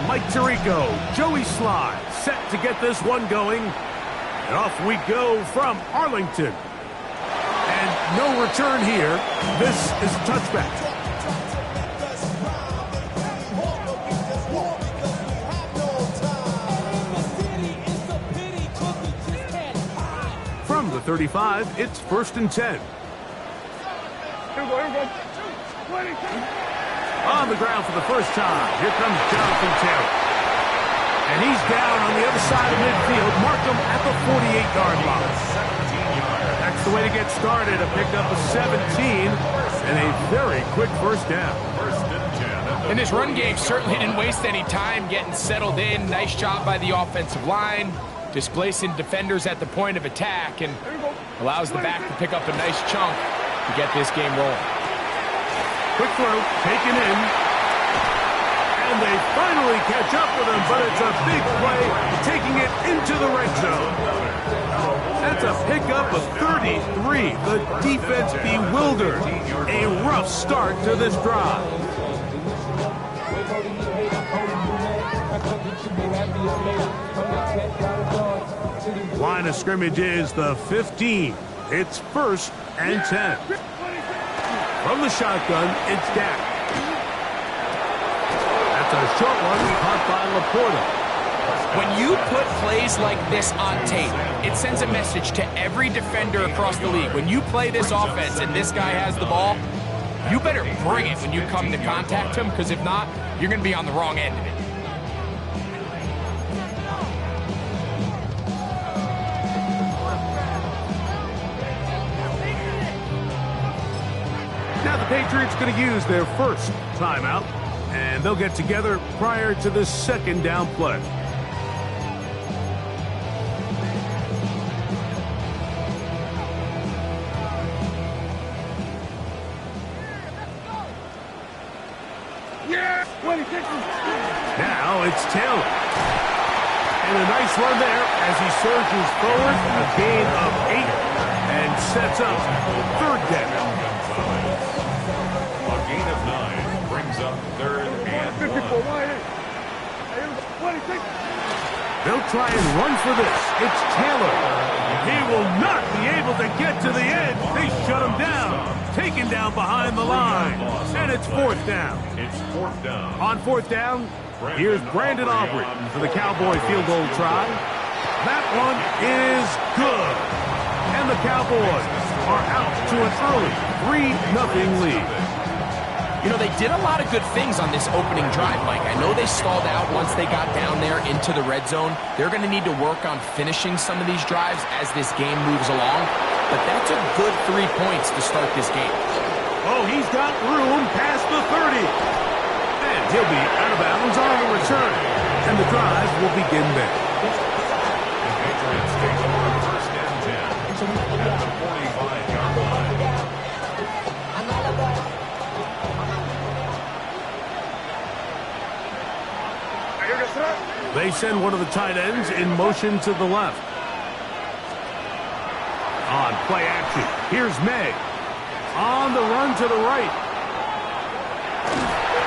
Mike Tirico, Joey Sly, set to get this one going. And off we go from Arlington. And no return here. This is a touchback. From the 35, it's 1st and 10. Here we go. On the ground for the first time. Here comes Jonathan Taylor. And he's down on the other side of midfield. Mark him at the 48-yard line. That's the way to get started. A pickup of 17 and a very quick first down. And this run game certainly didn't waste any time getting settled in. Nice job by the offensive line, displacing defenders at the point of attack, and allows the back to pick up a nice chunk to get this game rolling. Quick throw, taken in. And they finally catch up with him, but it's a big play, taking it into the red zone. That's a pickup of 33. The defense bewildered. A rough start to this drive. Line of scrimmage is the 15. It's 1st and 10. From the shotgun, it's Dak. That's a short one caught by Laporta. When you put plays like this on tape, it sends a message to every defender across the league. When you play this offense and this guy has the ball, you better bring it when you come to contact him, because if not, you're going to be on the wrong end of it. Now the Patriots going to use their first timeout, and they'll get together prior to the second down play. Now it's Taylor. And a nice run there as he surges forward, a gain of 8, and sets up 3rd down. A gain of 9 brings up 3rd and 1. They'll try and run for this. It's Taylor. He will not be able to get to the edge. They shut him down. Taken down behind the line. And it's 4th down. It's 4th down. On 4th down, here's Brandon Aubrey for the Cowboy field goal try. That one is good. And the Cowboys are out to an early 3-0 lead. You know, they did a lot of good things on this opening drive, Mike. I know they stalled out once they got down there into the red zone. They're going to need to work on finishing some of these drives as this game moves along. But that's a good 3 points to start this game. Oh, he's got room past the 30. And he'll be out of bounds on the return. And the drive will begin there. The Patriots take over 1st and 10 at the 45-yard line. They send one of the tight ends in motion to the left. On play action, here's May. On the run to the right.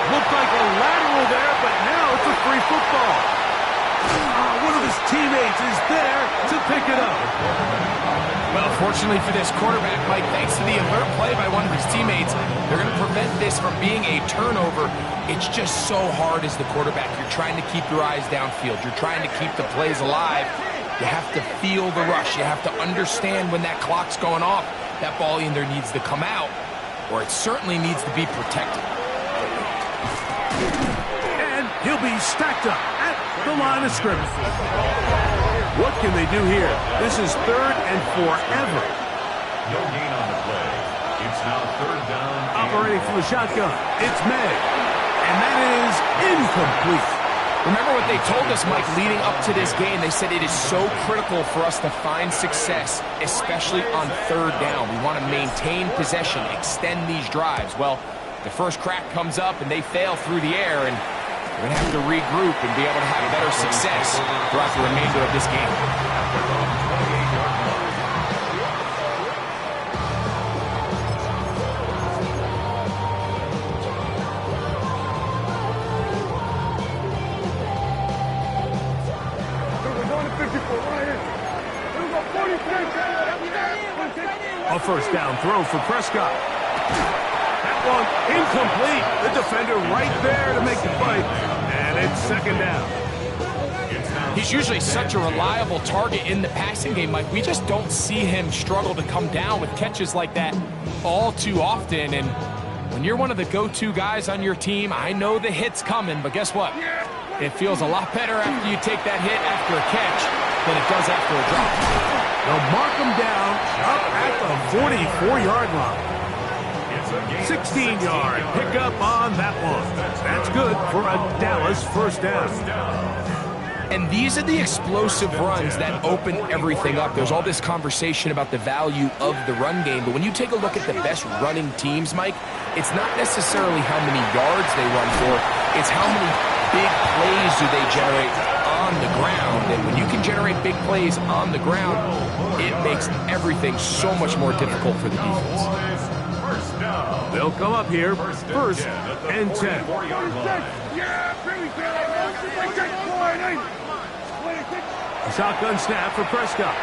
Looked like a lateral there, but now it's a free football. One of his teammates is there to pick it up. Well, fortunately for this quarterback, Mike, thanks to the alert play by one of his teammates, they're going to prevent this from being a turnover. It's just so hard as the quarterback. You're trying to keep your eyes downfield. You're trying to keep the plays alive. You have to feel the rush. You have to understand when that clock's going off. That ball either needs to come out, or it certainly needs to be protected. And he'll be stacked up at the line of scrimmage. What can they do here? This is 3rd and forever. No gain on the play. It's now 3rd down. Operating from the shotgun, it's May. And that is incomplete. Remember what they told us, Mike, leading up to this game. They said it is so critical for us to find success, especially on 3rd down. We want to maintain possession, extend these drives. Well, the first crack comes up and they fail through the air, and we're going to have to regroup and be able to have better success throughout the remainder of this game. A first down throw for Prescott. That one incomplete. The defender right there to make the play. And it's second down. He's usually such a reliable target in the passing game, Mike. We just don't see him struggle to come down with catches like that all too often. And when you're one of the go-to guys on your team, I know the hit's coming, but guess what? It feels a lot better after you take that hit after a catch than it does after a drop. They'll mark him down up at the 44-yard line. 16-yard pickup on that one. That's good for a Dallas first down. And these are the explosive runs that open everything up. There's all this conversation about the value of the run game, but when you take a look at the best running teams, Mike, it's not necessarily how many yards they run for, it's how many big plays do they generate on the ground. And when you can generate big plays on the ground, it makes everything so much more difficult for the defense. They'll come up here first and 10. A shotgun snap for Prescott.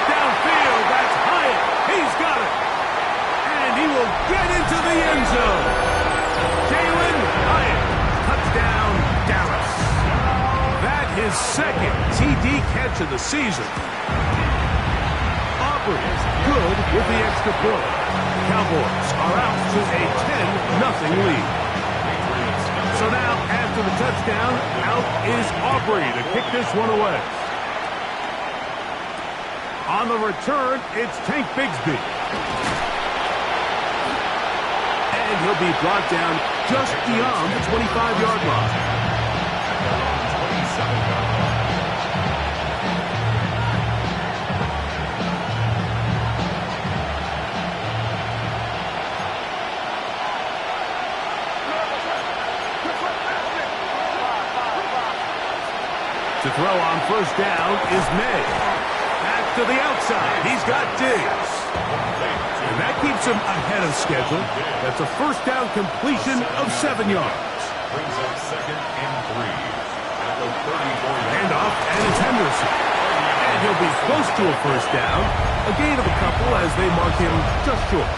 Downfield, that's Hyatt. He's got it. And he will get into the end zone. Jalen Hyatt, touchdown, Dallas. That is second TD catch of the season. Aubrey is good with the extra point. Cowboys are out to a 10-0 lead. So now, after the touchdown, out is Aubrey to kick this one away. On the return, it's Tank Bigsby. And he'll be brought down just beyond the 25-yard line. To throw on first down is May. Back to the outside. He's got Diggs. And that keeps him ahead of schedule. That's a first down completion of 7 yards. Brings up second and 3 at the 34-yard line. Handoff, and it's Henderson. And he'll be close to a first down. A gain of a couple as they mark him just short.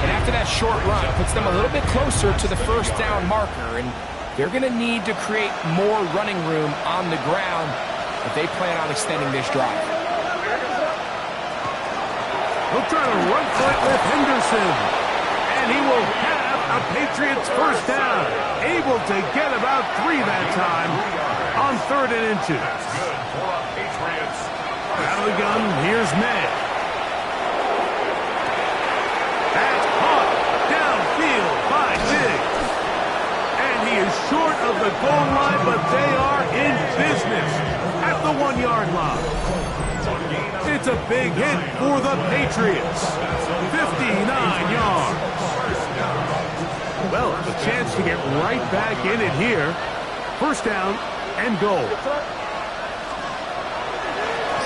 And after that short run, it puts them a little bit closer to the first down marker. And they're going to need to create more running room on the ground if they plan on extending this drive. He'll try to run for it with Henderson. And he will have a Patriots first down. Able to get about 3 that time on 3rd and 2. That's good for a Patriots. Out of the gun, here's May. That's caught downfield by Diggs. He is short of the goal line, but they are in business at the 1-yard line. It's a big hit for the Patriots. 59 yards. Well, a chance to get right back in it here. First down and goal.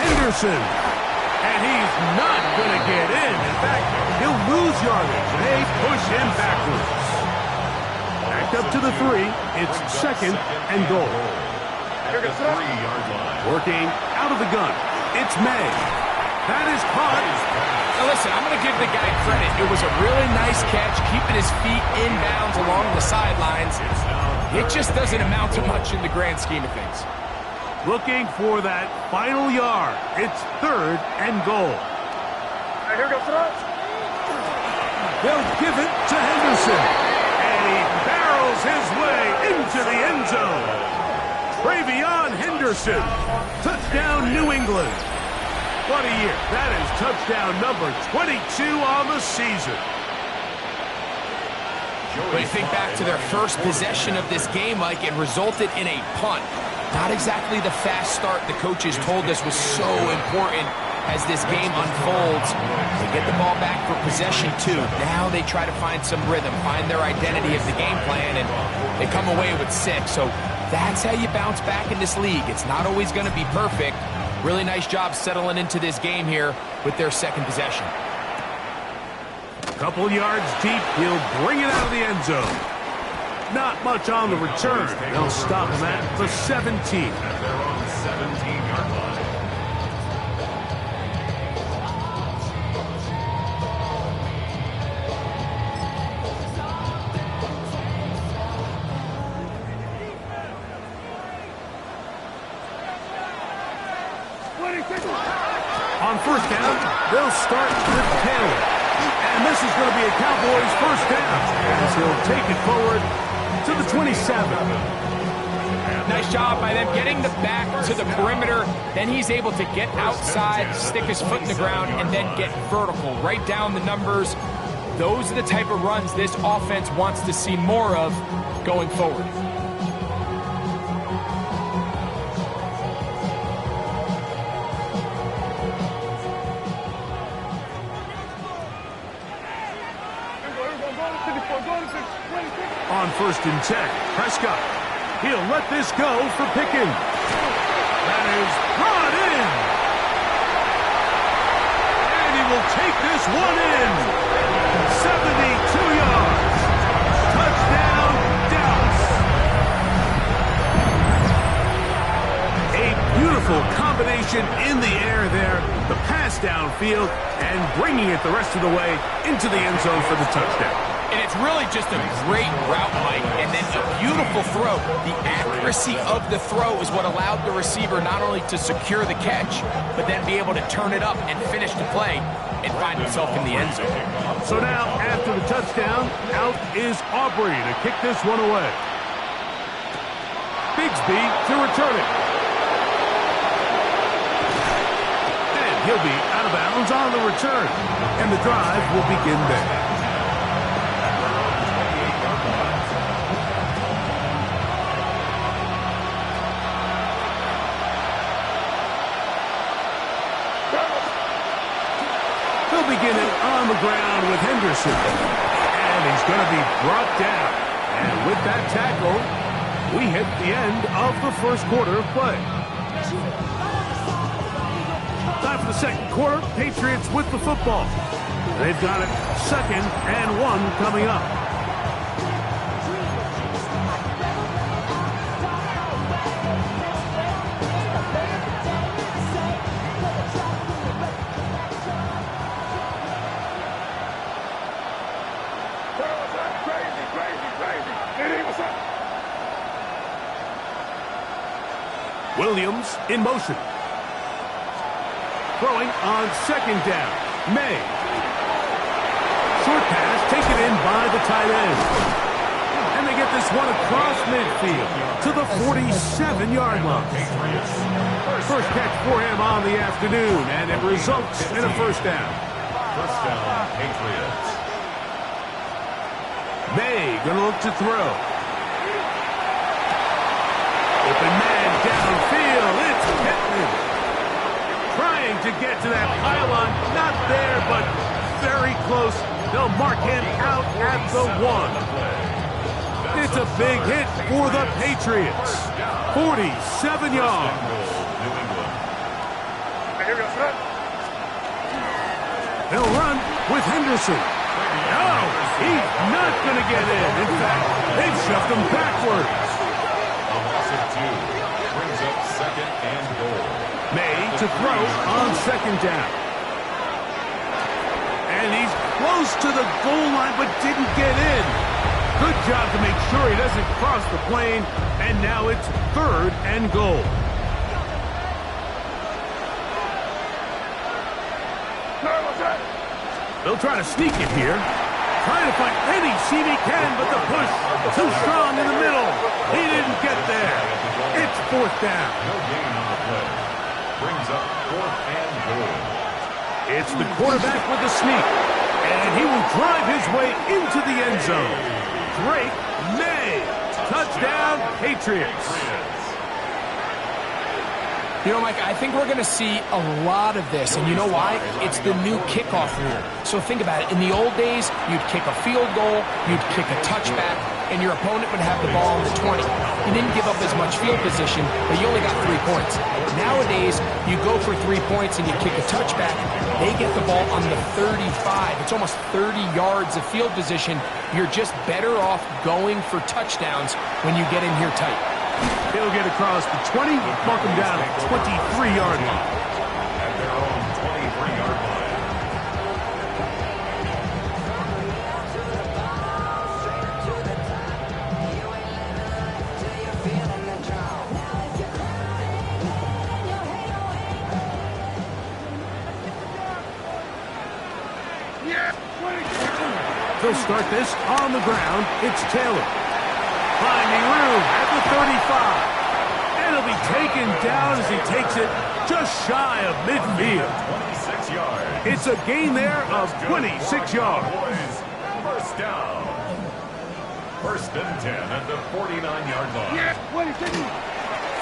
Henderson. And he's not going to get in. In fact, he'll lose yardage. They push him backwards. Up to the 3, it's second and goal. At the 3-yard line. Working out of the gun, it's May. That is caught. Now listen, I'm going to give the guy credit. It was a really nice catch, keeping his feet inbounds along the sidelines. It just doesn't amount to much in the grand scheme of things. Looking for that final yard. It's 3rd and goal. Here goes throw. They'll give it to Henderson. His way into the end zone. Travion Henderson. Touchdown, New England. What a year. That is touchdown number 22 on the season. When you think back to their first possession of this game, Mike, it resulted in a punt. Not exactly the fast start the coaches told us was so important as this game unfolds. They get the ball back for possession 2. Now they try to find some rhythm, find their identity of the game plan, and they come away with 6. So that's how you bounce back in this league. It's not always going to be perfect. Really nice job settling into this game here with their second possession. Couple yards deep, he'll bring it out of the end zone. Not much on the return. They'll stop him at the 17. At their own 17-yard line. On first down, they'll start with Taylor. And this is going to be a Cowboys first down as he'll take it forward to the 27. Nice job by them getting the back to the perimeter. Then he's able to get outside, stick his foot in the ground, and then get vertical. Right down the numbers. Those are the type of runs this offense wants to see more of going forward. On 1st and 10, Prescott. He'll let this go for Pickens. That is brought in. And he will take this one in. 72 yards. Touchdown, Dallas. A beautiful combination in the air there. The pass downfield and bringing it the rest of the way into the end zone for the touchdown. And it's really just a great route, Mike, and then a beautiful throw. The accuracy of the throw is what allowed the receiver not only to secure the catch, but then be able to turn it up and finish the play and find himself in the end zone. So now, after the touchdown, out is Aubrey to kick this one away. Bigsby to return it. And he'll be out of bounds on the return. And the drive will begin there. Begin it on the ground with Henderson. And he's going to be brought down. And with that tackle, we hit the end of the first quarter of play. Time for the second quarter. Patriots with the football. They've got it 2nd and 1 coming up. Williams in motion. Throwing on 2nd down. May. Short pass taken in by the tight end. And they get this one across midfield to the 47-yard line. First catch for him on the afternoon, and it results in a first down. First down, Patriots. May going to look to throw. Open man downfield. It's Pittman. Trying to get to that pylon. Not there, but very close. They'll mark him out at the 1. It's a big hit for the Patriots. 47 yards. They'll run with Henderson. No, he's not going to get in. In fact, they've shoved him backwards. A loss of 2 brings up 2nd and goal. May to throw on 2nd down. And he's close to the goal line but didn't get in. Good job to make sure he doesn't cross the plane. And now it's 3rd and goal. They'll try to sneak it here. Trying to find any seam he can, but the push too strong in the middle. He didn't get there. It's 4th down. No gain on the play. Brings up 4th and goal. It's the quarterback with the sneak. And he will drive his way into the end zone. Drake May. Touchdown, Patriots. You know, Mike, I think we're going to see a lot of this, and you know why? It's the new kickoff rule. So think about it. In the old days, you'd kick a field goal, you'd kick a touchback, and your opponent would have the ball on the 20. You didn't give up as much field position, but you only got 3 points. Nowadays, you go for 3 points and you kick a touchback, they get the ball on the 35. It's almost 30 yards of field position. You're just better off going for touchdowns when you get in here tight. He'll get across the 20, mark him down at 23-yard line. At their own 23-yard line. They'll start this on the ground. It's Taylor. Finding room at the 35. And he'll be taken down as he takes it just shy of midfield. 26 yards. It's a gain there of 26 yards. First down. First and 10 at the 49-yard line.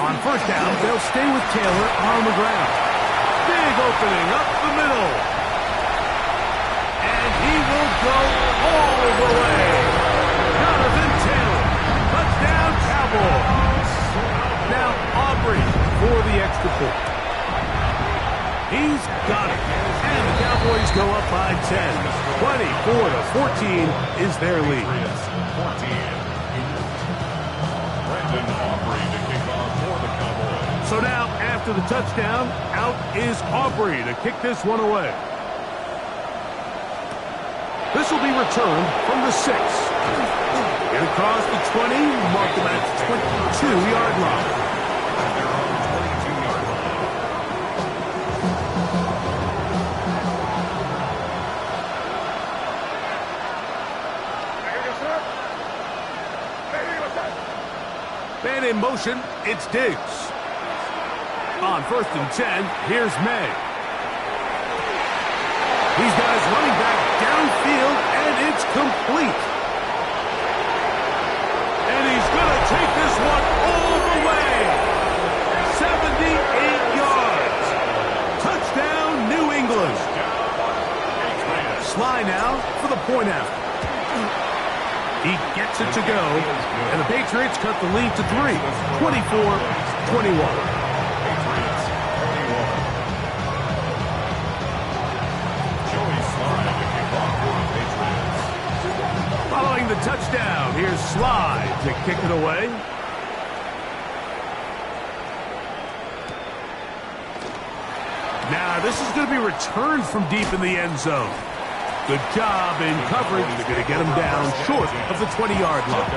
On first down, they'll stay with Taylor on the ground. Big opening up the middle. And he will go all the way. Jonathan Taylor. Touchdown, Cowboys. Now Aubrey for the extra point. He's got it. And the Cowboys go up by 10. 24-14 is their lead. 14. Brandon Aubrey to kick off for the Cowboys. So now, after the touchdown, out is Aubrey to kick this one away. This will be returned from the 6. Get across the 20, mark them at 22-yard line. They're on the 22-yard line. Man in motion, it's Diggs. On first and 10, here's May. He's got his running back downfield, and it's complete. And he's going to take this one all the way. 78 yards. Touchdown, New England. Sly now for the point after. He gets it to go, and the Patriots cut the lead to 3, 24-21. Following the touchdown, here's Sly to kick it away. Now, this is going to be returned from deep in the end zone. Good job in coverage. They're going to get him down short of the 20-yard line.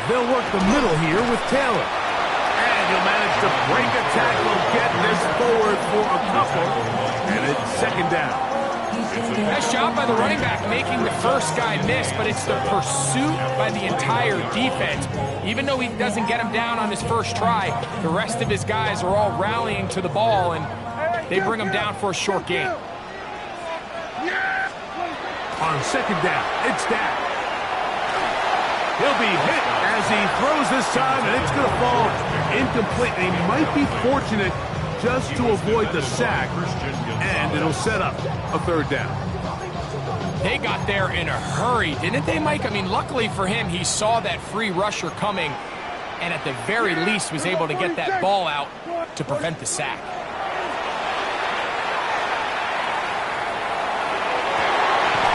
They'll work the middle here with Taylor. And he'll manage to break a tackle, get this forward for a couple, and it's second down. Nice job by the running back making the first guy miss, but it's the pursuit by the entire defense. Even though he doesn't get him down on his first try, the rest of his guys are all rallying to the ball, and they bring him down for a short gain. On second down, it's Dak. He'll be hit as he throws this time, and it's going to fall incomplete. And he might be fortunate just to avoid the sack, and it'll set up a third down. They got there in a hurry, didn't they, Mike? I mean, luckily for him, he saw that free rusher coming, and at the very least was able to get that ball out to prevent the sack.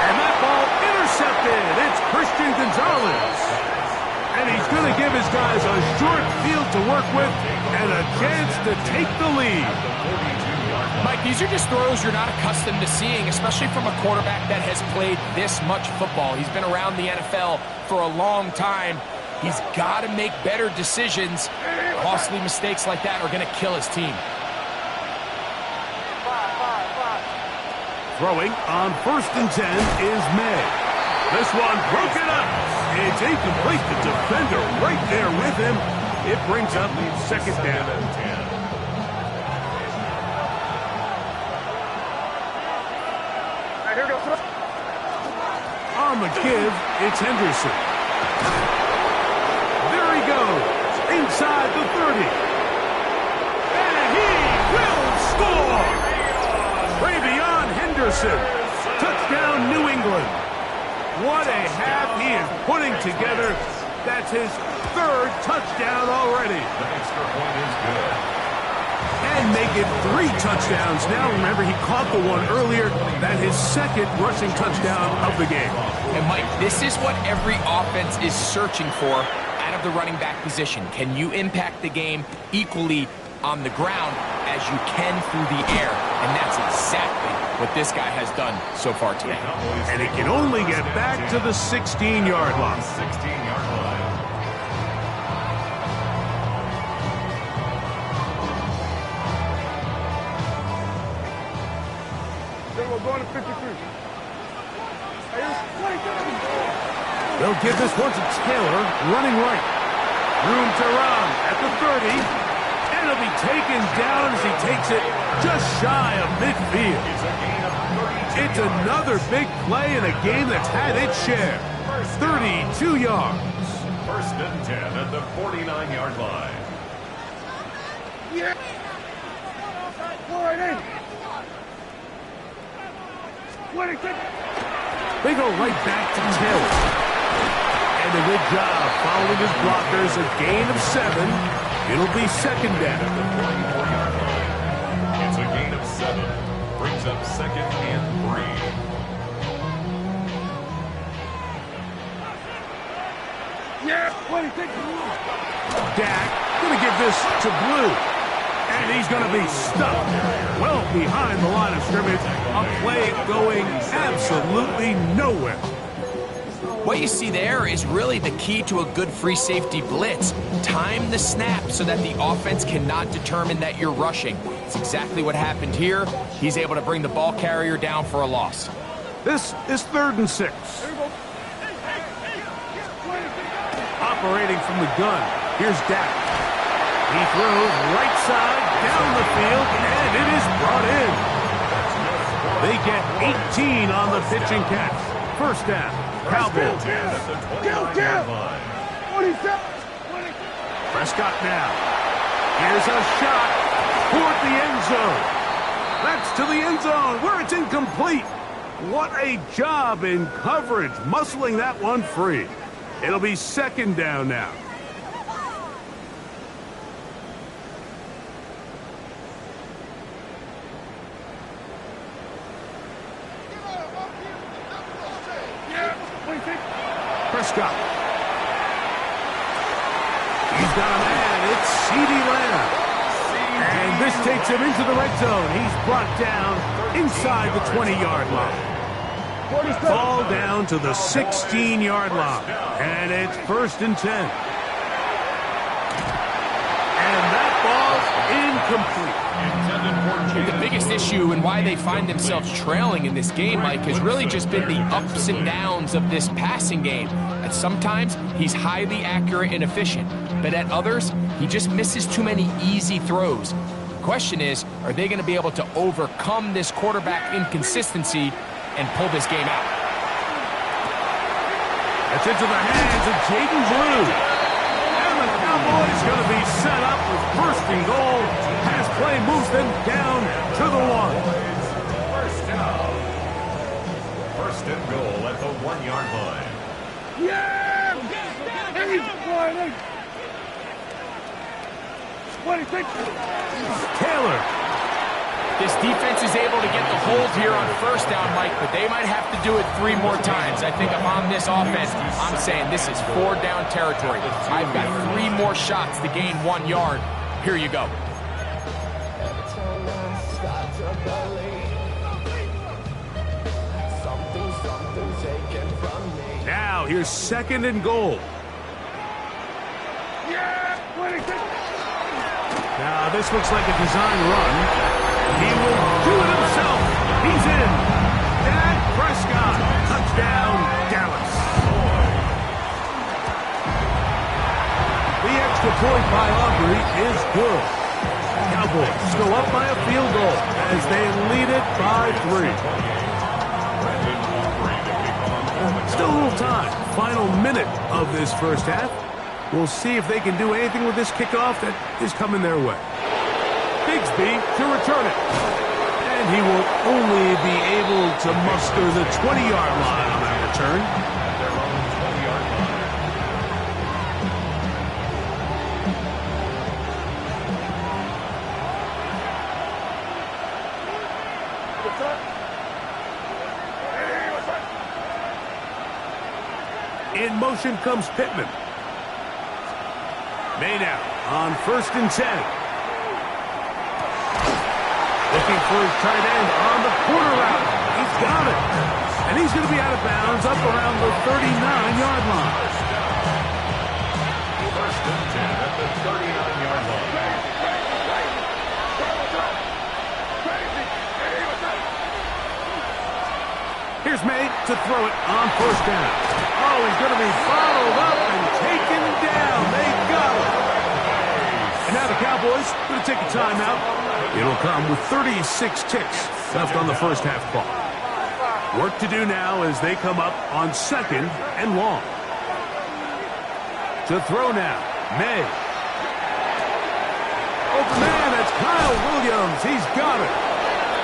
And that ball intercepted. It's Christian Gonzalez. And he's going to give his guys a short field to work with and a chance to take the lead. Mike, these are just throws you're not accustomed to seeing, especially from a quarterback that has played this much football. He's been around the NFL for a long time. He's got to make better decisions. Costly mistakes like that are going to kill his team. Throwing on first and 10 is May. This one broken up. It's incomplete. The defender right there with him. It brings up second down and 10. On the give, it's Henderson. There he goes. Inside the 30. And he will score. Travion Henderson. Touchdown, New England. What a half he is putting together. That's his third touchdown already. The extra point is good. And make it 3 touchdowns now. Remember, he caught the one earlier. That's his second rushing touchdown of the game. And, Mike, this is what every offense is searching for out of the running back position. Can you impact the game equally on the ground as you can through the air. And that's exactly what this guy has done so far today. And he can only get back to the 16-yard line. 16-yard line. We're going to 53. They'll give this one to Taylor, running right. Room to run at the 30. And he'll be taken down as he takes it just shy of midfield. It's another big play in a game that's had its share. 32 yards. First and 10 at the 49-yard line. Yeah. All right, in. 26. They go right back to Taylor. And a good job following his blockers. A gain of 7. It'll be second down. Yard line. It's a gain of 7. Brings up second and 3. Yeah, 26. Dak going to give this to Blue. And he's going to be stuck well behind the line of scrimmage. A play going absolutely nowhere. What you see there is really the key to a good free safety blitz. Time the snap so that the offense cannot determine that you're rushing. It's exactly what happened here. He's able to bring the ball carrier down for a loss. This is 3rd and 6. Operating from the gun. Here's Dak. He throws right side down the field, and it is brought in. They get 18 on the pitch and catch. First down, Cowboys. Kill. 27. Prescott now. Here's a shot toward the end zone. That's to the end zone where it's incomplete. What a job in coverage, muscling that one free. It'll be second down now. Prescott. He's got a man. It's CeeDee Lamb. And this takes him into the red zone. He's brought down inside the 20-yard line. Ball down to the 16-yard line. And it's 1st and 10. And that ball's incomplete. The biggest issue and why they find themselves trailing in this game, Mike, has really just been the ups and downs of this passing game. And sometimes he's highly accurate and efficient, but at others, he just misses too many easy throws. The question is, are they going to be able to overcome this quarterback inconsistency and pull this game out? That's into the hands of Jaden Blue. And the Cowboys going to be set up with 1st and goal. Pass play moves them down to the 1. First down. 1st and goal at the 1-yard line. Yeah! Hey, 26. Taylor. This defense is able to get the hold here on 1st down, Mike, but they might have to do it 3 more times. I think if I'm this offense, I'm saying this is 4-down territory. I've got 3 more shots to gain 1 yard. Here you go. Now here's 2nd and goal. Yeah! 26. Now this looks like a design run. He will do it himself. He's in. Dak Prescott. Touchdown, Dallas. The extra point by Aubrey is good. Cowboys go up by a field goal as they lead it by 3. Still a little time. Final minute of this first half. We'll see if they can do anything with this kickoff that is coming their way. Bigsby to return it. And he will only be able to muster the 20-yard line on that return. Their own 20-yard line. In motion comes Pittman. May now on 1st and 10. Looking for his tight end on the corner route. He's got it. And he's going to be out of bounds up around the 39-yard line. First and 10 at the 39-yard line. Here's May to throw it on first down. Oh, he's going to be followed up and taken down. They got him. And now the Cowboys going to take a timeout. It'll come with 36 ticks left on the first half clock. Work to do now as they come up on second and long. To throw now, May. Open man, that's Kyle Williams. He's got it.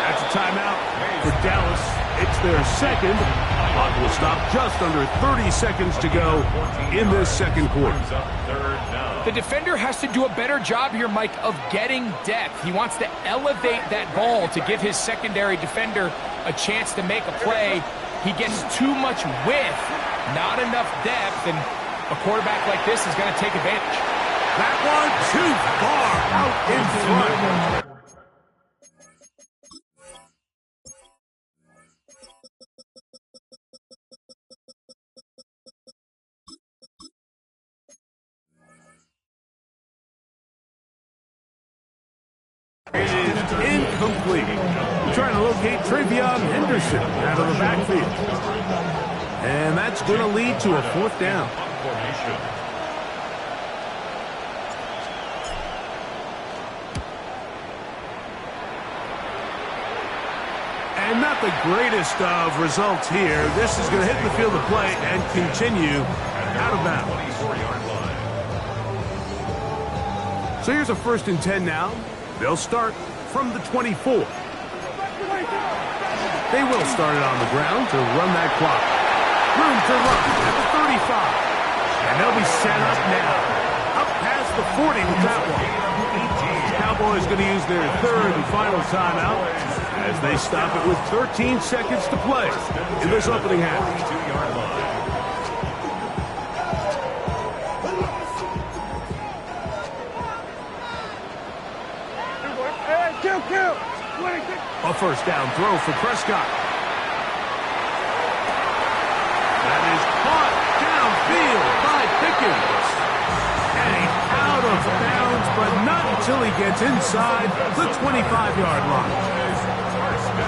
That's a timeout for Dallas. It's their second. Clock will stop just under 30 seconds to go in this second quarter. The defender has to do a better job here, Mike, of getting depth. He wants to elevate that ball to give his secondary defender a chance to make a play. He gets too much width, not enough depth, and a quarterback like this is going to take advantage. That one too far out in front. It is incomplete. Trying to locate Travion Henderson out of the backfield. And that's going to lead to a fourth down. And not the greatest of results here. This is going to hit the field of play and continue out of bounds. So here's a 1st and 10 now. They'll start from the 24. They will start it on the ground to run that clock. Room to run at the 35. And they'll be set up now. Up past the 40 with that one. Cowboys going to use their third and final timeout as they stop it with 13 seconds to play in this opening half. A first down throw for Prescott. That is caught downfield by Pickens. And he's out of bounds, but not until he gets inside the 25-yard line.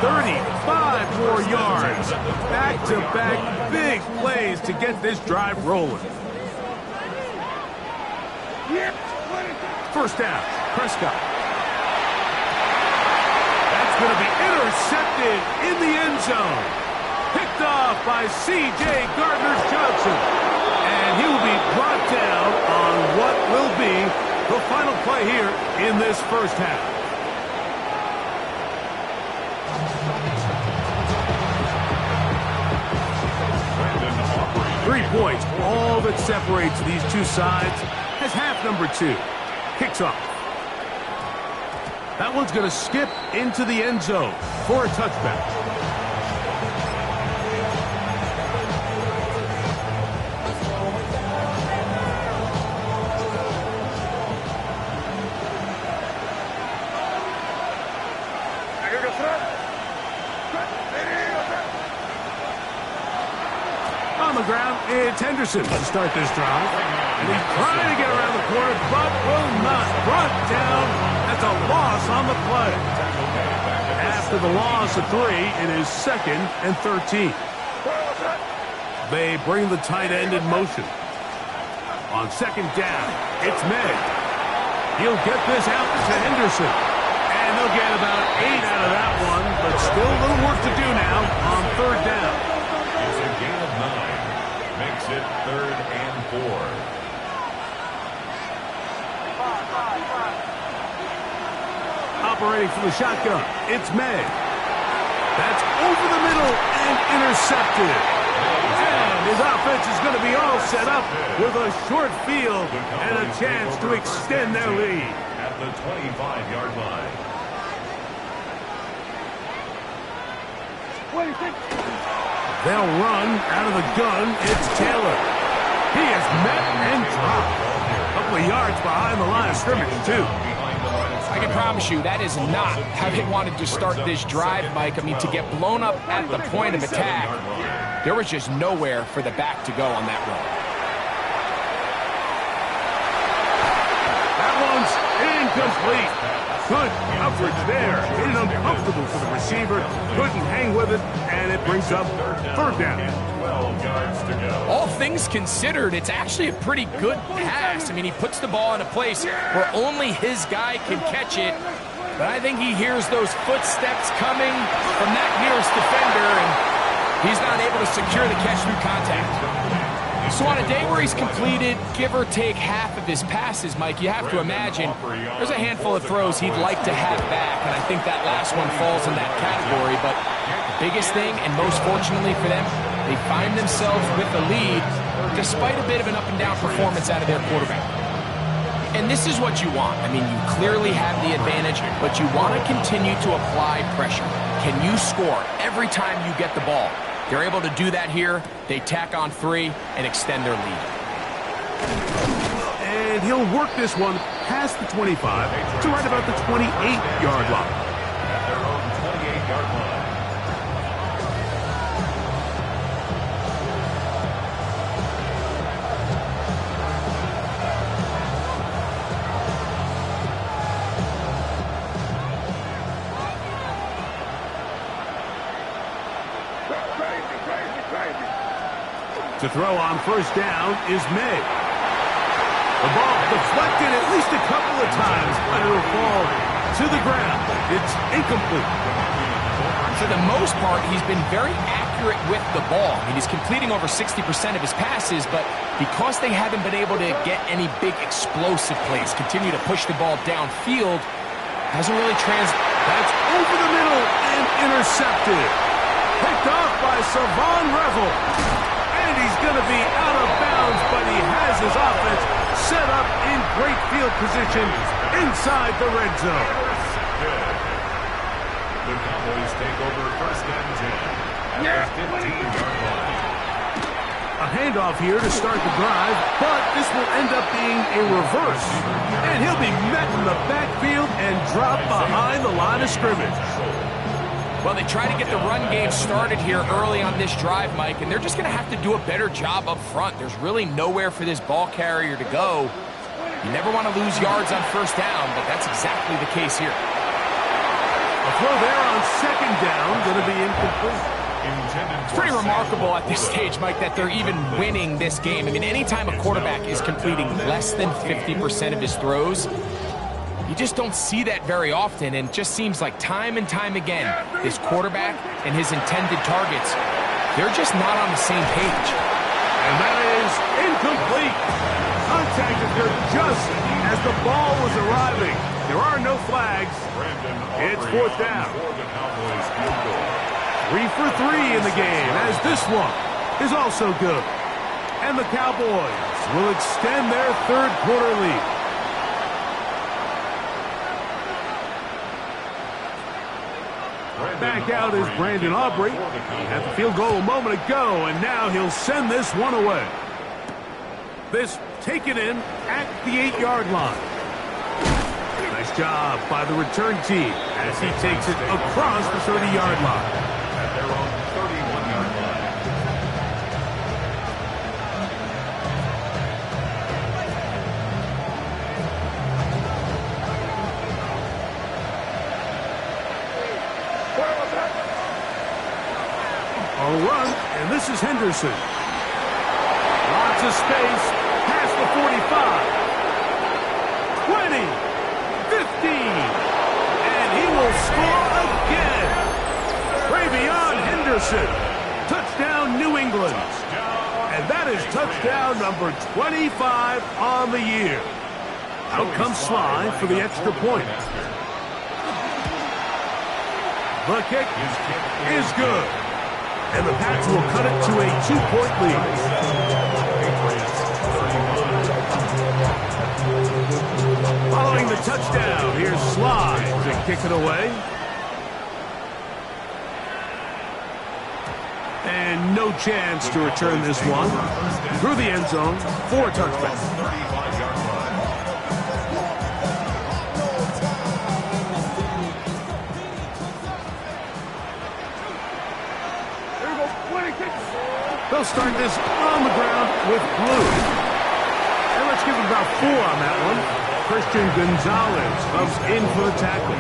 35 more yards. Back-to-back big plays to get this drive rolling. First down, Prescott. Going to be intercepted in the end zone. Picked off by C.J. Gardner-Johnson. And he will be brought down on what will be the final play here in this first half. Three points, all that separates these two sides as half number 2 kicks off. That one's going to skip into the end zone for a touchback. On the ground, it's Henderson to start this drive. And he's trying to get around the corner, but will not. Brought down. That's a loss on the play. After the loss of 3, it is 2nd and 13. They bring the tight end in motion. On 2nd down, it's May. He'll get this out to Henderson. And they'll get about 8 out of that one, but still a little work to do now on 3rd down. It's a gain of 9. Makes it 3rd and 4. Operating from the shotgun, it's May. That's over the middle and intercepted. And his offense is going to be all set up with a short field and a chance to extend their lead. At the 25-yard line. They'll run out of the gun. It's Taylor. He is met and dropped. A couple of yards behind the line of scrimmage, too. I me promise you, that is not how they wanted to start this drive, Mike. I mean, to get blown up at the point of attack, there was just nowhere for the back to go on that run. That one's incomplete. Good coverage there. Made it uncomfortable for the receiver. Couldn't hang with it, and it brings up third down. 12 yards to go. All things considered, it's actually a pretty good pass. I mean, he puts the ball in a place where only his guy can catch it. But I think he hears those footsteps coming from that nearest defender, and he's not able to secure the catch through contact. So on a day where he's completed, give or take half of his passes, Mike, you have to imagine there's a handful of throws he'd like to have back, and I think that last one falls in that category. But the biggest thing, and most fortunately for them, they find themselves with the lead despite a bit of an up-and-down performance out of their quarterback. And this is what you want. I mean, you clearly have the advantage, but you want to continue to apply pressure. Can you score every time you get the ball? They're able to do that here. They tack on 3 and extend their lead. And he'll work this one past the 25 to right about the 28-yard line. At their own 28-yard line. To throw on first down is May. The ball deflected at least a couple of times, but it'll fall to the ground. It's incomplete. For the most part, he's been very accurate with the ball. I mean, he's completing over 60% of his passes, but because they haven't been able to get any big explosive plays, continue to push the ball downfield, hasn't really That's over the middle and intercepted. Picked off by Savon Revel. And he's going to be out of bounds, but he has his offense set up in great field position inside the red zone. The Cowboys take over first and 10 at the 15-yard line. A handoff here to start the drive, but this will end up being a reverse. And he'll be met in the backfield and dropped behind the line of scrimmage. Well, they try to get the run game started here early on this drive, Mike, and they're just going to have to do a better job up front. There's really nowhere for this ball carrier to go. You never want to lose yards on first down, but that's exactly the case here. A throw there on second down, going to be incomplete. It's pretty remarkable at this stage, Mike, that they're even winning this game. I mean, anytime a quarterback is completing less than 50% of his throws, you just don't see that very often, and it just seems like time and time again, this quarterback and his intended targets, they're just not on the same page. And that is incomplete. Contact occurred just as the ball was arriving. There are no flags. It's fourth down. 3 for 3 in the game, as this one is also good. And the Cowboys will extend their third quarter lead. Back out is Brandon Aubrey. He had the field goal a moment ago, and now he'll send this one away. This taken in at the 8-yard line. Nice job by the return team as he takes it across the 30-yard line. At their own 31-yard line. On a run, and this is Henderson. Lots of space, past the 45. 20, 15, and he will score again. Travion Henderson, touchdown New England. And that is touchdown number 25 on the year. Out comes Sly for the extra point. The kick is good. And the Pats will cut it to a 2-point lead. Following the touchdown, here's Sly to kick it away. And no chance to return this one. Through the end zone for a touchback. They'll start this on the ground with blue. And let's give it about 4 on that one. Christian Gonzalez comes in for the tackle.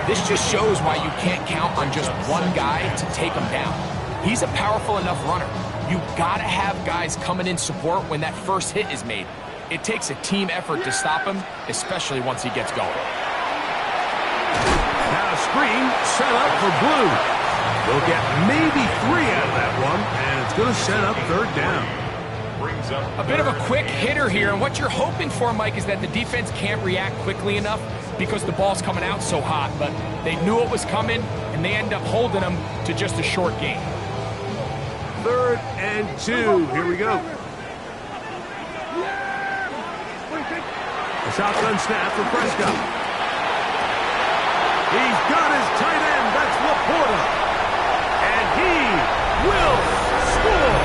This just shows why you can't count on just one guy to take him down. He's a powerful enough runner. You gotta have guys coming in support when that first hit is made. It takes a team effort to stop him, especially once he gets going. Now a screen set up for blue. They'll get maybe 3 out of that one, and it's going to set up 3rd down. A bit of a quick hitter here, and what you're hoping for, Mike, is that the defense can't react quickly enough because the ball's coming out so hot, but they knew it was coming, and they end up holding them to just a short gain. 3rd and 2. Here we go. A shotgun snap for Prescott. He's got his tight end. That's Laporta. And he will score.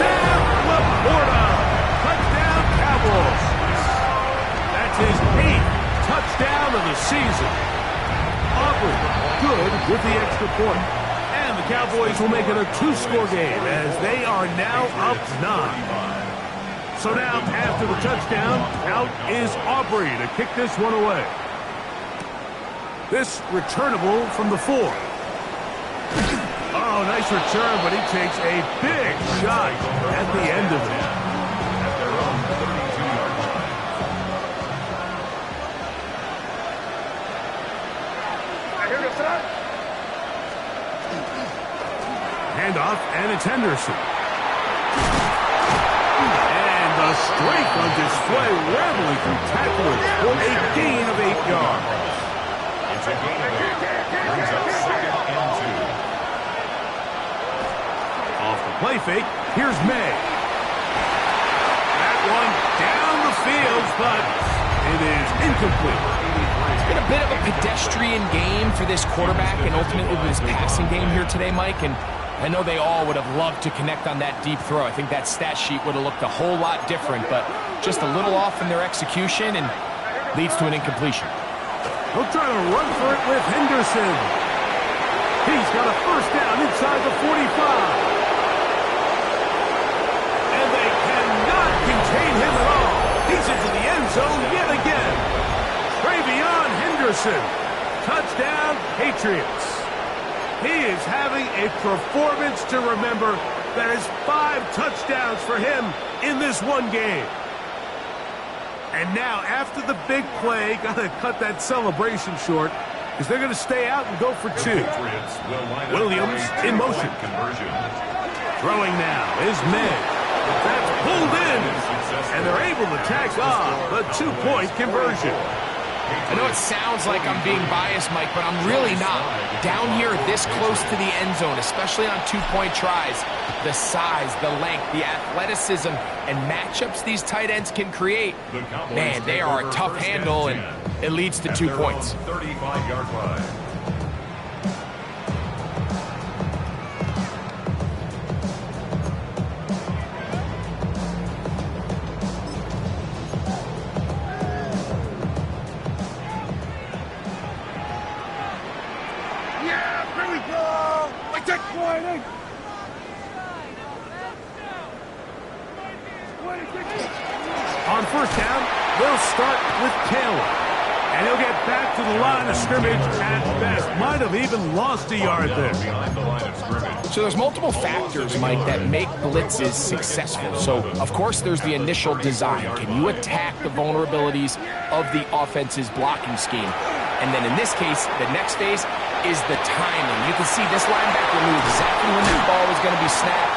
Sam Laporta. Touchdown, Cowboys. That's his 8th touchdown of the season. Aubrey good with the extra point. And the Cowboys will make it a 2-score game as they are now up 9. So now, after the touchdown, out is Aubrey to kick this one away. This returnable from the 4. Oh, nice return, but he takes a big shot at the end of it. Handoff, and it's Henderson. And the strength on display, rambling through tacklers for a gain of 8 yards. It's a gain of 8. Brings up 2nd and 2. Off the play fake, here's May. That one down the field, but it is incomplete. It's been a bit of a pedestrian game for this quarterback and ultimately this passing game here today, Mike, and I know they all would have loved to connect on that deep throw. I think that stat sheet would have looked a whole lot different, but just a little off in their execution and leads to an incompletion. He'll try to run for it with Henderson. He's got a 1st down inside the 45. And they cannot contain him at all. He's into the end zone yet again. Travion Henderson. Touchdown, Patriots. He is having a performance to remember. That is 5 touchdowns for him in this one game. And now, after the big play, got to cut that celebration short, because they're going to stay out and go for 2. Williams in motion. Throwing now is May. That's pulled in, and they're able to tack off the 2-point conversion. I know it sounds like I'm being biased, Mike, but I'm really not. Down here this close to the end zone, especially on 2-point tries, the size, the length, the athleticism, and matchups these tight ends can create, man, they are a tough handle, and it leads to 2 points. 35-yard line. On 1st down, they'll start with Taylor. And he'll get back to the line of scrimmage at best. Might have even lost a yard there. So there's multiple factors, Mike, that make blitzes successful. So, of course, there's the initial design. Can you attack the vulnerabilities of the offense's blocking scheme? And then in this case, the next phase is the timing. You can see this linebacker knew exactly when that ball was going to be snapped.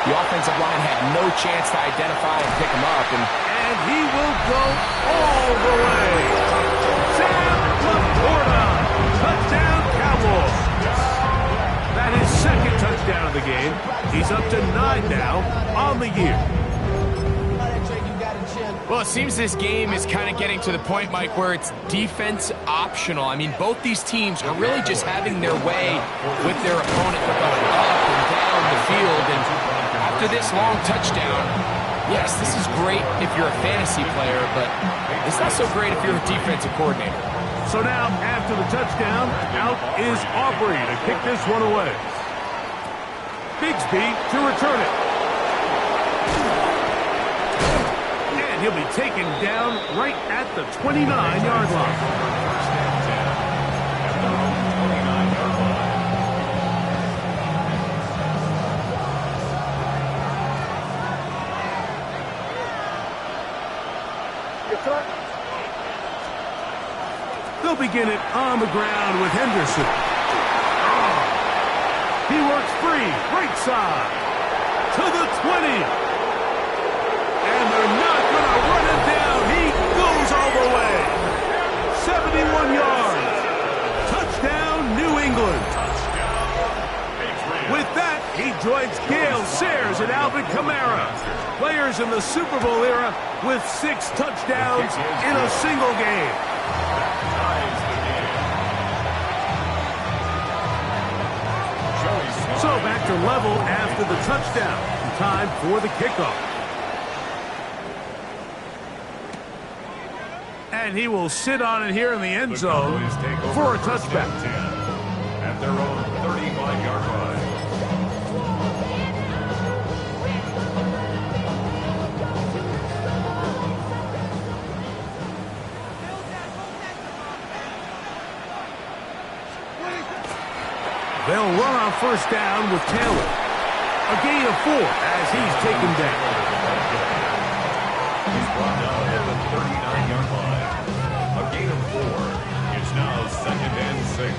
The offensive line had no chance to identify and pick him up. And he will go all the way. Sam Laporta. Touchdown, Cowboys. That is 2nd touchdown of the game. He's up to 9 now on the year. Well, it seems this game is kind of getting to the point, Mike, where it's defense optional. I mean, both these teams are really just having their way with their opponent. They're going up and down the field. And after this long touchdown, yes, this is great if you're a fantasy player, but it's not so great if you're a defensive coordinator. So now, after the touchdown, out is Aubrey to kick this one away. Bigsby to return it. And he'll be taken down right at the 29-yard line. First and 10 at their own 29-yard line. They'll begin it on the ground with Henderson. He works free, right side, to the 20. And they're not going to run it down. He goes all the way. 71 yards. Touchdown, New England. With that, he joins Gale Sayers and Alvin Kamara, players in the Super Bowl era with 6 touchdowns in a single game. So back to level after the touchdown. Time for the kickoff. And he will sit on it here in the end zone for a touchback. At their own 35-yard line. They'll run on first down with Taylor. A gain of 4 as he's taken down. He's brought down at the 39-yard line. A gain of 4. It's now 2nd and 6.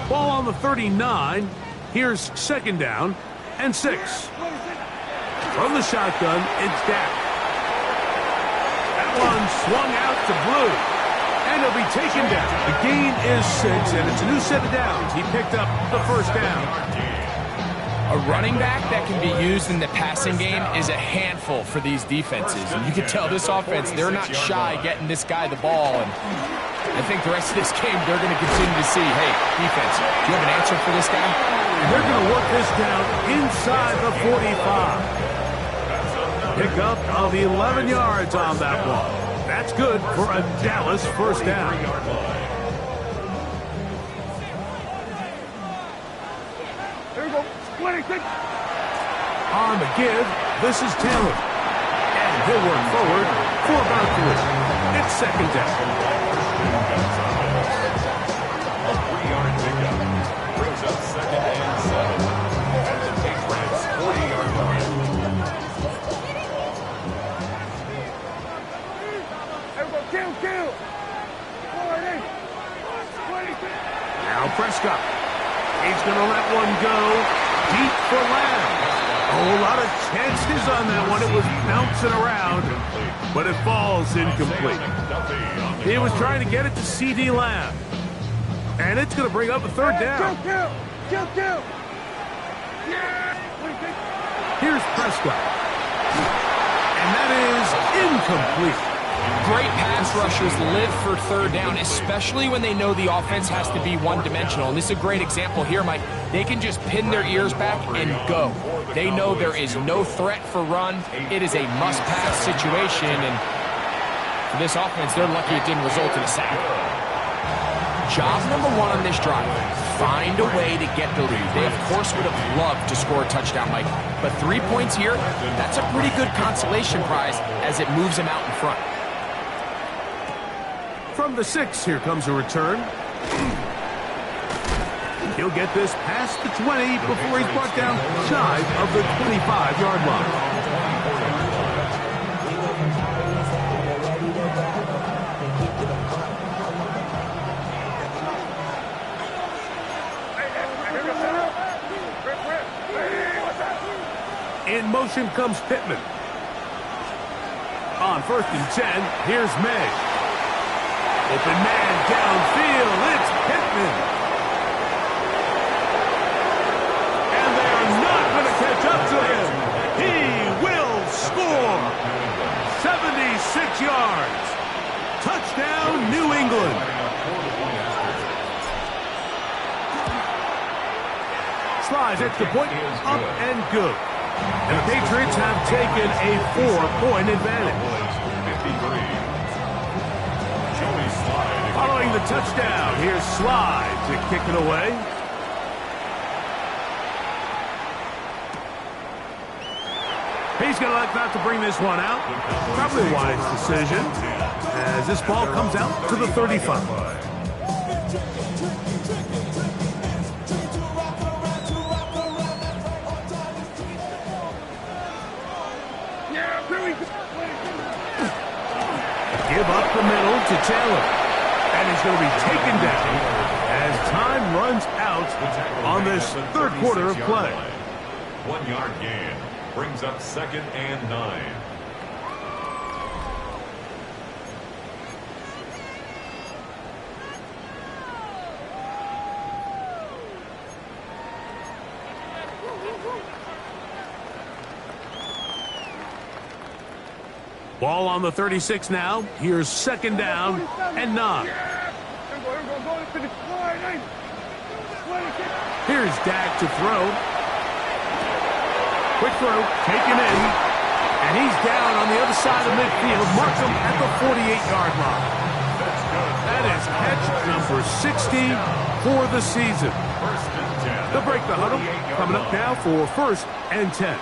Ball on the 39. Here's 2nd down and 6. From the shotgun, it's Dak. That one swung out to Blue. And he'll be taken down. The gain is 6, and it's a new set of downs. He picked up the first down. A running back that can be used in the passing game is a handful for these defenses. And you can tell this offense, they're not shy getting this guy the ball. And I think the rest of this game, they're going to continue to see, hey, defense, do you have an answer for this guy? They're going to work this down inside the 45. Pickup of 11 yards on that one. That's good for a Dallas first down. Here we go. 26. On the give, this is Taylor. And he'll work forward for about 3. It's 2nd down. A 3-yard pickup brings up 2nd and 7 at the Patriots 40-yard line. Here we go. Kill. 40. 26. Now Prescott. He's going to let one go deep for Lamb. A lot of chances on that one. It was bouncing around, but it falls incomplete. He was trying to get it to C.D. Lamb. And it's going to bring up a 3rd down. Kill. Yeah. 26. Here's Prescott. And that is incomplete. Great pass rushers live for 3rd down, especially when they know the offense has to be one-dimensional. And this is a great example here, Mike. They can just pin their ears back and go. They know there is no threat for run. It is a must-pass situation, and for this offense, they're lucky it didn't result in a sack. Job number 1 on this drive, find a way to get the lead. They, of course, would have loved to score a touchdown, Mike. But 3 points here, that's a pretty good consolation prize as it moves them out in front. From the 6, here comes a return. He'll get this past the 20 before he's brought down shy of the 25-yard line. In motion comes Pittman. On 1st and 10, here's May. Open man downfield, it's Pittman. And they are not going to catch up to him. He will score. 76 yards. Touchdown, New England. Slides extra point, up and good. And the Patriots have taken a 4-point advantage. 53. Joey Slide. Following the touchdown, here's Slide to kick it away. He's going to elect not to bring this one out. Probably a wise decision as this ball comes out to the 35. Give up the middle to Taylor. And he's going to be taken down as time runs out on this third quarter of play. 1 yard gain. Brings up 2nd and 9. Ball on the 36 now. Here's 2nd down and 9. Here's Dak to throw. Quick throw, taken in, and he's down on the other side of midfield. Mark him at the 48-yard line. That is catch number 60 for the season. They'll break the huddle. Coming up now for 1st and 10.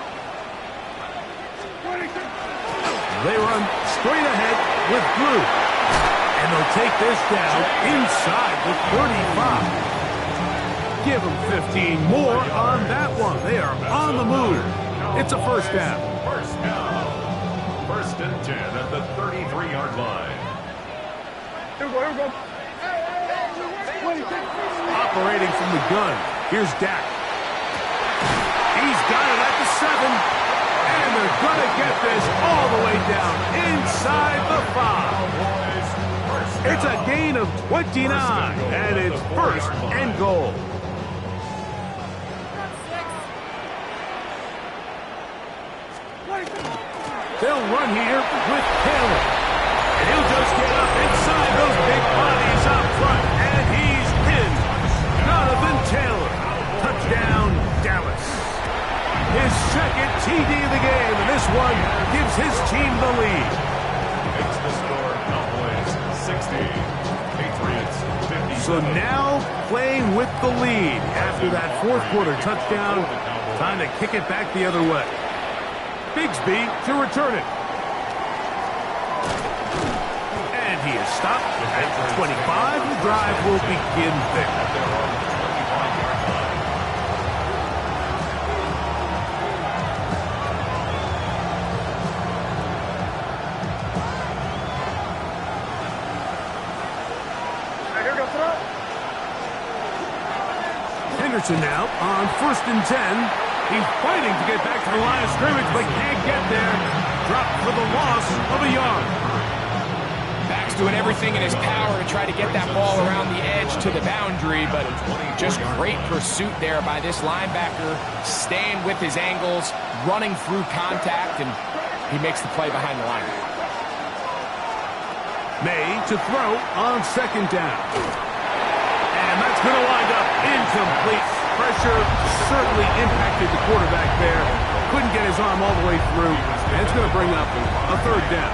They run straight ahead with Blue. And they'll take this down inside the 35. Give them 15 more on that one. They are on the move. It's a 1st down. 1st and 10 at the 33-yard line. Here we go. Operating from the gun. Here's Dak. He's got it at the 7. And they're going to get this all the way down inside the 5. It's a gain of 29. And it's 1st and goal. They'll run here with Taylor. And he'll just get up inside those big bodies up front. And he's in. Jonathan Taylor. Touchdown, Dallas. His 2nd TD of the game. And this one gives his team the lead. Makes the score Cowboys 60. Patriots 50. So now playing with the lead after that 4th quarter touchdown. Time to kick it back the other way. Bigsby to return it. And he is stopped at the 25. The drive will begin there. Henderson now on 1st and 10. He's fighting to get back to the line of scrimmage, but can't get there. Dropped for the loss of a yard. Back's doing everything in his power to try to get that ball around the edge to the boundary, but just great pursuit there by this linebacker, staying with his angles, running through contact, and he makes the play behind the line. May to throw on 2nd down. And that's going to wind up incomplete. Pressure certainly impacted the quarterback there. Couldn't get his arm all the way through. And it's going to bring up a 3rd down.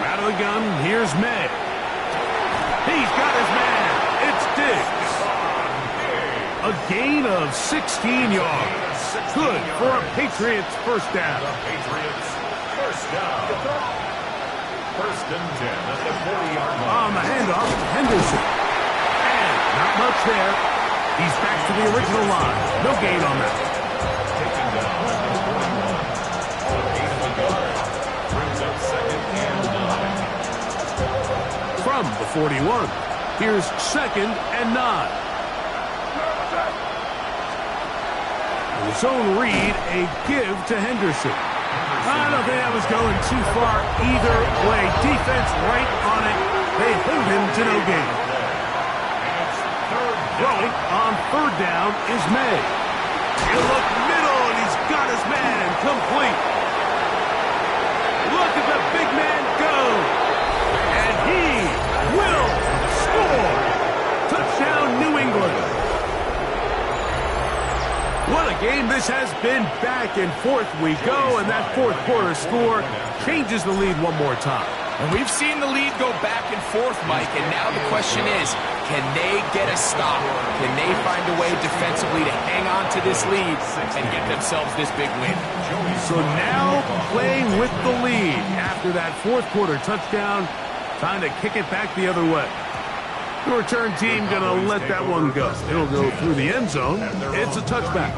Out of the gun, here's May. He's got his man. It's Diggs. A gain of 16 yards. Good for a Patriots 1st down. The Patriots 1st down. 1st and 10 at the 40-yard line. On the handoff, Henderson. And not much there. He's back to the original line. No gain on that. Taken down at the 41. A gain of a yard. Brings up 2nd and 9. From the 41, here's 2nd and 9. Zone read, a give to Henderson. I don't think that was going too far either way. Defense right on it. They hold him to no gain. Throwing on 3rd down is May. He'll look middle on his man, complete. Look at the big man go. And he will score. Touchdown, New England. What a game this has been. Back and forth we go, and that fourth quarter score changes the lead one more time. And we've seen the lead go back and forth, Mike, and now the question is, can they get a stop? Can they find a way defensively to hang on to this lead and get themselves this big win? So now playing with the lead after that fourth quarter touchdown, time to kick it back the other way. The return team going to let that one go. It'll go through the end zone. It's a touchback.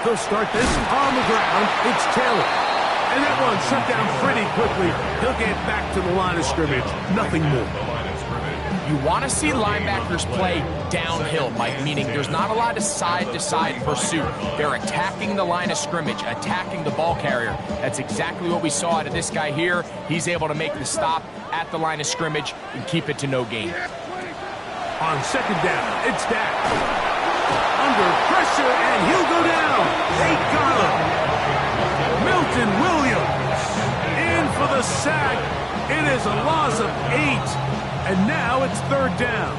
They'll start this on the ground. It's Taylor. And that one shut down pretty quickly. He'll get back to the line of scrimmage. Nothing more. You want to see linebackers play downhill, Mike, meaning there's not a lot of side-to-side pursuit. They're attacking the line of scrimmage, attacking the ball carrier. That's exactly what we saw out of this guy here. He's able to make the stop at the line of scrimmage and keep it to no gain. On second down, it's Dak. Under pressure, and he'll go down. They got him. Milton Williams in for the sack. It is a loss of 8. And now it's third down.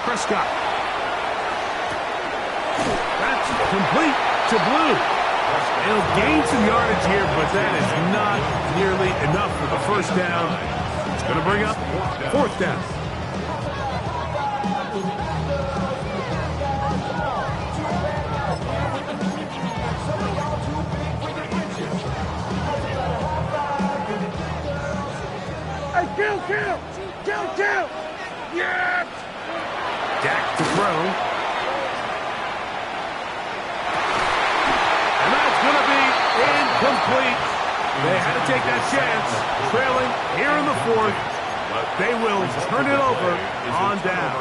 Prescott. That's complete to Blue. He'll gain some yardage here, but that is not nearly enough for the first down. It's going to bring up fourth down. Kill! Yes! Dak to throw. And that's going to be incomplete. They had to take that chance. Trailing here in the fourth. They will turn it over on down.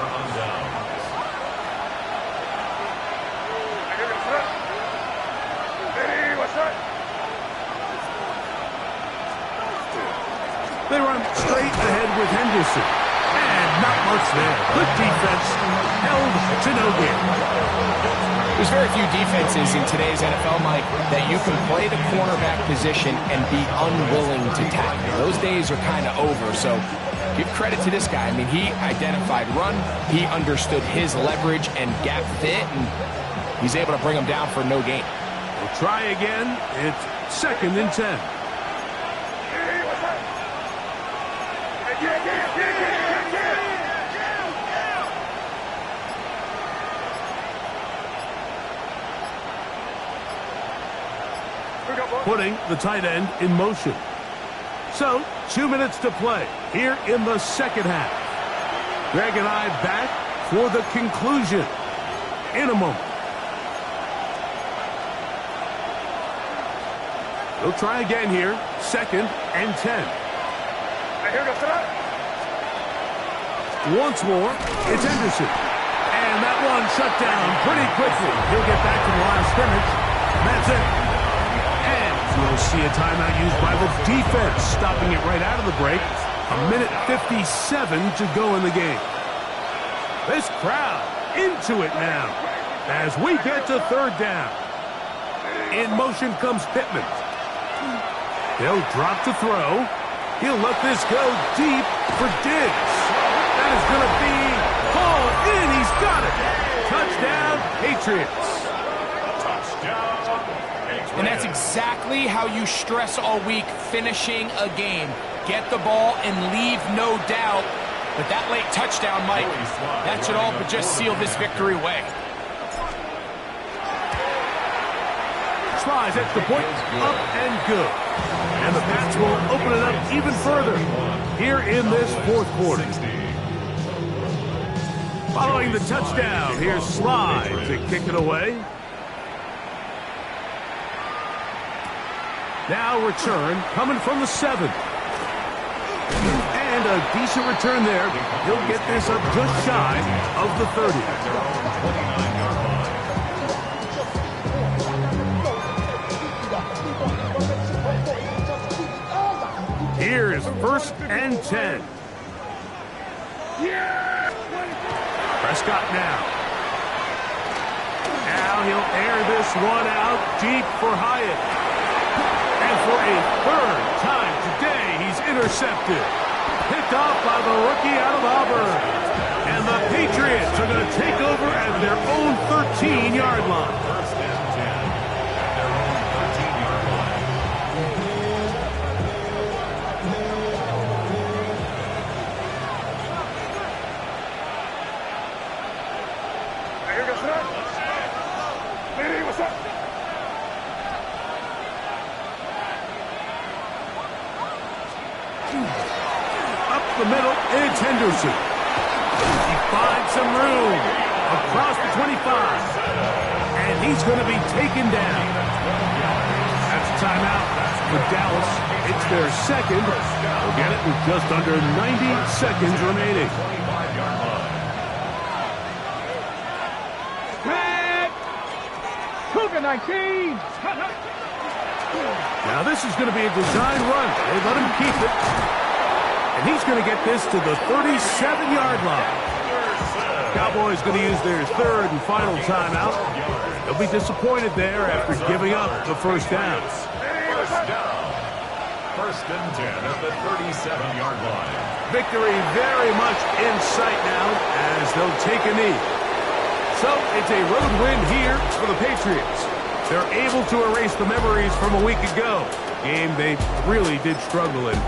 They run straight ahead with Henderson. And not much there. Good defense. Held to no gain. There's very few defenses in today's NFL, Mike, that you can play the cornerback position and be unwilling to tackle. Those days are kind of over, so give credit to this guy. I mean, he identified run, he understood his leverage and gap fit, and he's able to bring him down for no gain. We'll try again. It's second and 10. Putting the tight end in motion. So, 2 minutes to play here in the second half. Greg and I back for the conclusion in a moment. They'll try again here. Second and 10. Once more, it's Henderson. And that one shut down pretty quickly. He'll get back to the line of scrimmage. And that's it. We'll see a timeout used by the defense, stopping it right out of the break. 1:57 to go in the game. This crowd into it now as we get to third down. In motion comes Pittman. They'll drop to throw. He'll let this go deep for Diggs. That is going to be hauled in. He's got it. Touchdown, Patriots. And that's exactly how you stress all week, finishing a game. Get the ball and leave no doubt. But that late touchdown, Mike, that should all but just seal this victory away. Tries at the point, up and good. And the Pats will open it up even further here in this fourth quarter. Following the touchdown, here's Slide to kick it away. Now return coming from the 7. And a decent return there. He'll get this up just shy of the 30. Here's 1st and 10. Prescott now. Now he'll air this one out deep for Hyatt. And for a 3rd time today, he's intercepted. Picked off by the rookie out of Auburn. And the Patriots are going to take over at their own 13-yard line. 1st and 10 at their own 13-yard line. What's up? Up the middle, it's Henderson. He finds some room across the 25. And he's going to be taken down. That's a timeout for Dallas. It's their 2nd. They'll get it with just under 90 seconds remaining. 25-yard line. Cougar 19. Now this is going to be a design run. They let him keep it. And he's going to get this to the 37-yard line. Cowboys going to use their 3rd and final timeout. They'll be disappointed there after giving up the 1st down. 1st down. 1st and 10 at the 37-yard line. Victory very much in sight now as they'll take a knee. So it's a road win here for the Patriots. They're able to erase the memories from a week ago. Game they really did struggle in.